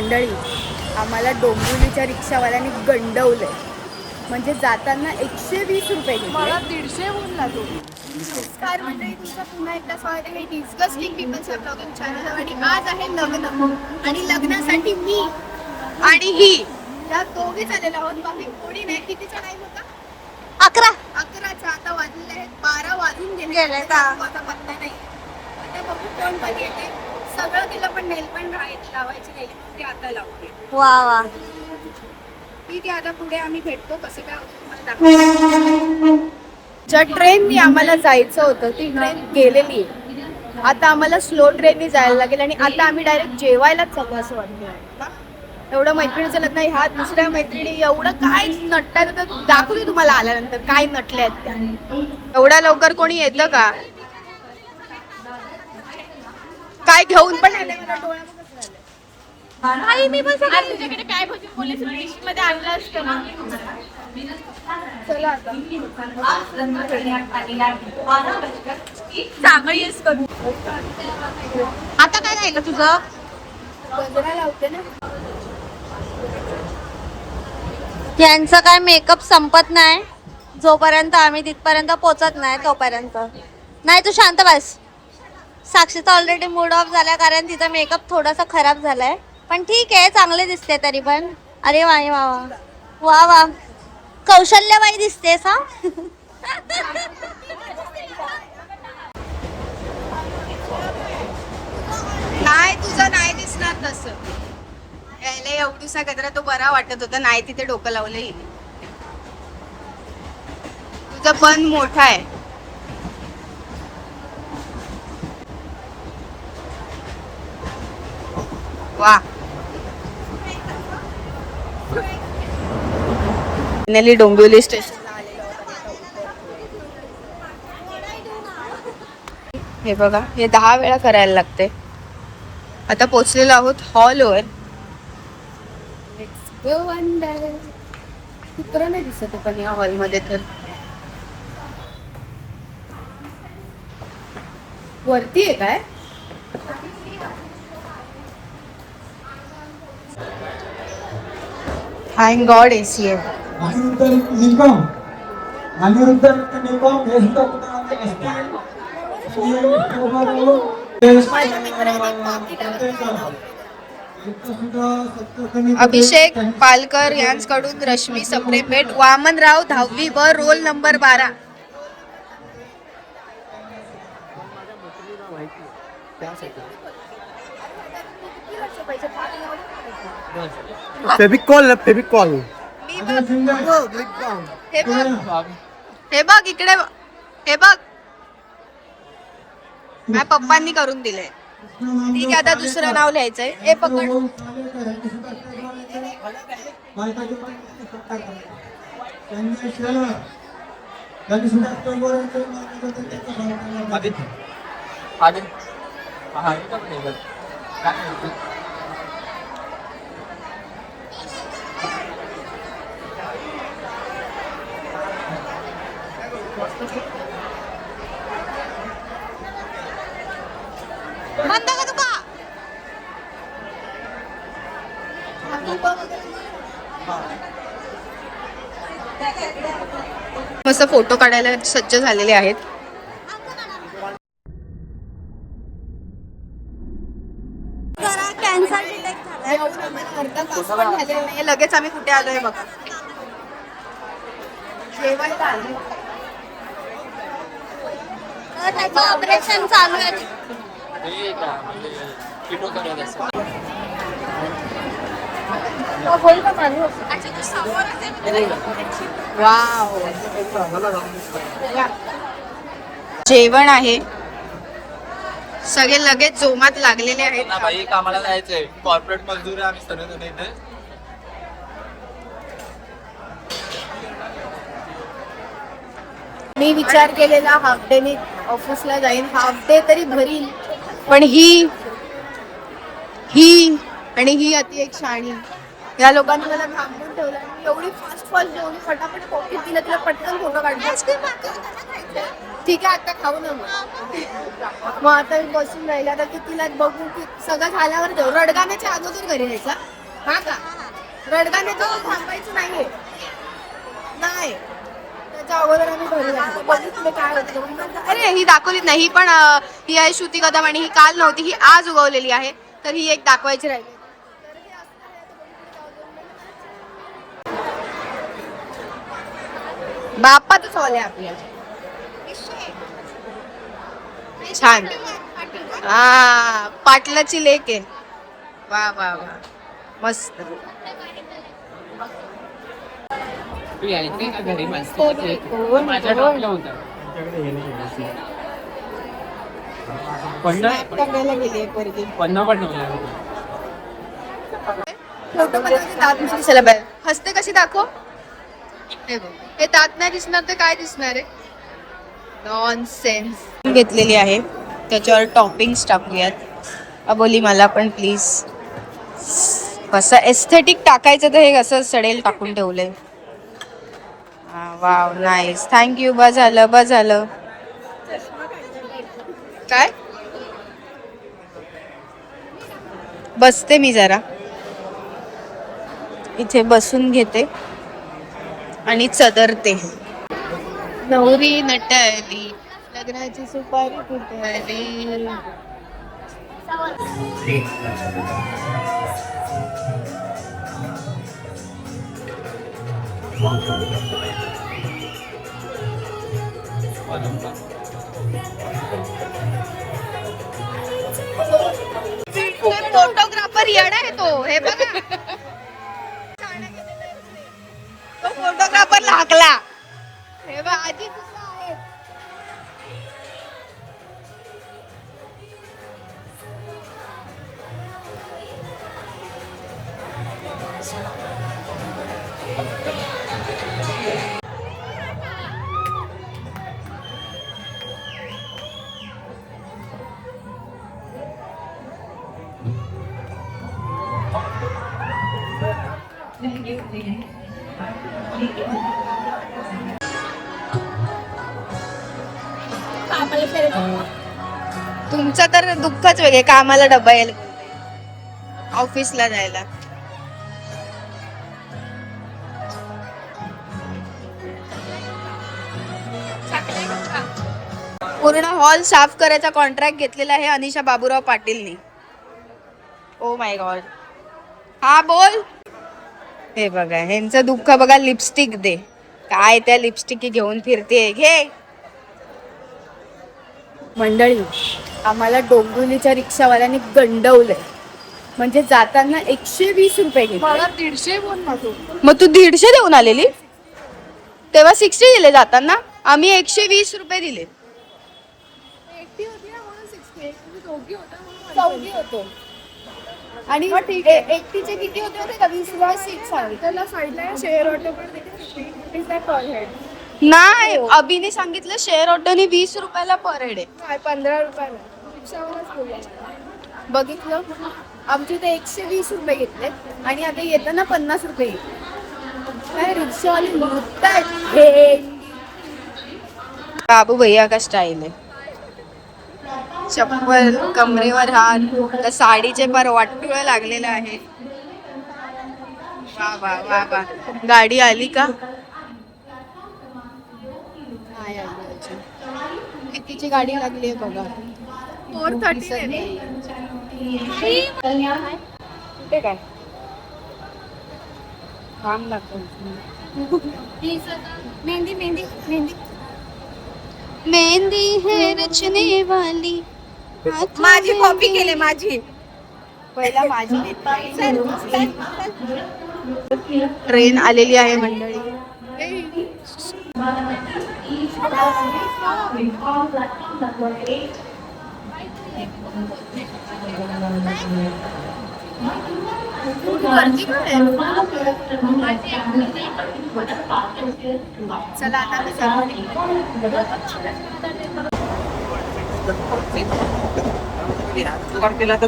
मंडळी, आम्हाला डोंबिवलीच्या रिक्षावाल्याने गंडवलंय. म्हणजे जाताना 120 रुपये घेतले. मला 150 होऊन लागतो. नमस्कार मंडळी, तुमचं पुन्हा एकदा स्वागत आहे डिस्कस्टिंग पीपल्सच्या ब्लॉगिंग चॅनल. आणि आज आहे लग्न, आणि लग्नासाठी मी आणि ही या दोघीच आलेलो आहोत. बाकी कोणी नाही. कितीचा टाइम होता? 11चा. आता वाजलेले आहेत 12 वाजून गेले. आता पत्ता नाही. आता बघू कोण कधी येते. सगळं तिला पण नेल पण लावायची नाही, ते आता लावते. वा वा. ठीक आहे, आता पुढे आम्ही भेटतो. कसं काय ज्या ट्रेननी आम्हाला जायचं होतं ती ट्रेन गेलेली आहे. आता आम्हाला स्लो ट्रेननी जायला लागेल. आणि आता आम्ही डायरेक्ट जेवायलाच चालू असं वाटतं. एवढं मैत्रिणीचं लग्न, ह्या दुसऱ्या मैत्रिणी एवढं काय नटतात, तर दाखवते तुम्हाला आल्यानंतर काय नटले आहेत त्या. एवढ्या लवकर कोणी येतं का? काय घेऊन पण आले मला डोळ्यामध्ये. मी पण तुझ्याकडे काय पोलीस मध्ये आणलं असतं ना. चला आता चांगलीच करू. आता काय राहिलं तुझं? गजरा लावते ना. यांचं काय मेकअप संपत नाही जोपर्यंत आम्ही तिथपर्यंत पोहोचत नाही तोपर्यंत. नाही तू शांत बस. साक्षीचा ऑलरेडी मूड ऑफ झाला कारण तिचा मेकअप थोडासा खराब झालाय, पण ठीक आहे, चांगले दिसते तरी पण. अरे वा वा वा वा वा, कौशल्यबाई दिसतेस हा. नाही, तुझं नाही दिसणार तसं. यायला एवढूसा गजरा तो बरा वाटत होता. नाही तिथे डोकं लावलंय. तुझं पण मोठा आहे. वा, फायनली डोंबिवली स्टेशनला आलेलो आहोत. हे बघा, हे 10 वेळा करायला लागते. आता पोचलेलो आहोत हॉलवर. कुत्र नाही दिसत पण या हॉलमध्ये. तर वरती आहे काय? थँक गॉड एसी आहे. अभिषेक पालकर यांच्याकडून रश्मी सप्रे भेट. वामनराव 10वी व रोल नंबर 12. फेविकॉल ना, फेविकॉल. हे बघ इकडे, हे बघ माझ्या पप्पांनी करून दिलंय. ठीक आहे, आता दुसरं नाव लिहायचंय. हे पकड. बंद का तुका? मस्त फोटो काढायला सज्ज झालेले आहेत. कॅन्सर डिटेक्ट झालाय. लगेच आम्ही कुठे आलोय बघा. जेवायला आलोय. त्याचं ऑपरेशन चालू आहे. वाव, जेवण आहे. सगळे लगेच जोमात लागलेले आहेत. भाई कामाला जायचंय. कॉर्पोरेट मजदूर आहे आम्ही सर्वजण इथे. मी विचार केलेला हाफ डे मी ऑफिसला जाईन, हाफ डे तरी भरील. पण ही आणि ही अति एक शाणी. या लोकांनी मला थांबून ठेवलं. एवढी फास्ट जेवली, फटाफट कॉफी दिलं, तिला पटकन फोटो काढला. ठीक आहे आता खाऊ ना मग आता मी बसून राहिला तर तिला बघू की सगळं झाल्यावर जाऊ. रडगाण्याच्या अगोदर घरी यायचा हा का? रडगाण्याचं थांबायचं नाहीये नाही, त्याच्या अगोदर आम्ही घरी जायचो. बघितलं काय होतं. अरे ही दाखवलीच नाही, ही पण ही आहे श्रुती कदम आणि ही काल नव्हती, ही आज उगवलेली आहे, तर ही एक दाखवायची राहिली. बापातच हॉल आहे आपल्या. छान हा पाटलाची लेक आहे. वा वा वा मस्त. घरी मस्त हसते कशी दाखव. हे दात नाही दिसणार तर काय दिसणार आहे. नॉनसेन्स. घेतलेली आहे त्याच्यावर टॉपिंग्स टाकूयात. अबोली मला पण प्लीज. कसं एस्थेटिक टाकायचं तर हे कसं सडेल टाकून ठेवलंय. Wow nice thank you. बस झालं बस झालं. काय बसते मी जरा इथे बसून घेते आणि चदरते. नवरी नटली लग्नाची सुपारी फुटली. फोटोग्राफर येडा आहे तो. हे बघा तो फोटोग्राफर लागला. हे बघ आधी तुझा आहे. तुमचं तर दुःखच वेगळे. कामाला डबा यायला ऑफिसला जायला. पूर्ण हॉल साफ करायचा कॉन्ट्रॅक्ट घेतलेला आहे अनिशा बाबूराव पाटीलनी. Oh my God. हा बोल. हे बघा ह्यांचं दुःख बघा. लिपस्टिक दे. काय त्या लिपस्टिक घेऊन फिरते. घे. मंडळी आम्हाला डोंबिवलीच्या रिक्षावाल्याने गंडवलंय. म्हणजे जाताना 120 रुपये घेतले. मला 150 बोल ना तू. मग तू 150 देऊन आलेली. तेव्हा 60 दिले जाताना. आम्ही 120 रुपये दिले. एकटी होती ना म्हणून 60. तुम्ही दोघी होता म्हणून चौघी होतो. आणि एकटीचे किती होते होते का 20 सीट सांगितलं. त्याला साईडला शेअर ऑटो पण देते पर हेड. नाही अभिने सांगितलं शेअर ऑटोने 20 रुपयाला पर हेड आहे. काय 15 रुपयाला रिक्षावालाच बोलला. बघितलं आमचे ते 120 रुपये घेतले आणि आता येताना 50 रुपये घेतले. काय रिक्षावाले लुटतायत. हे बाबू भैया का स्टाईल आहे. चप्पल कमरेवर हात. त्या साडीचे पर वाटुळे लागलेलं आहे. वा वा वा वा. गाडी आली का. कितीची गाडी लागली आहे बघा. 430. कुठे काय काम लागतो. मेहंदी मेहंदी मेहंदी मेहंदी है रचने वाली. माझी कॉपी केली माझी. पहिला माझी. ट्रेन आलेली आहे मंडळी. चला आता मी केला तर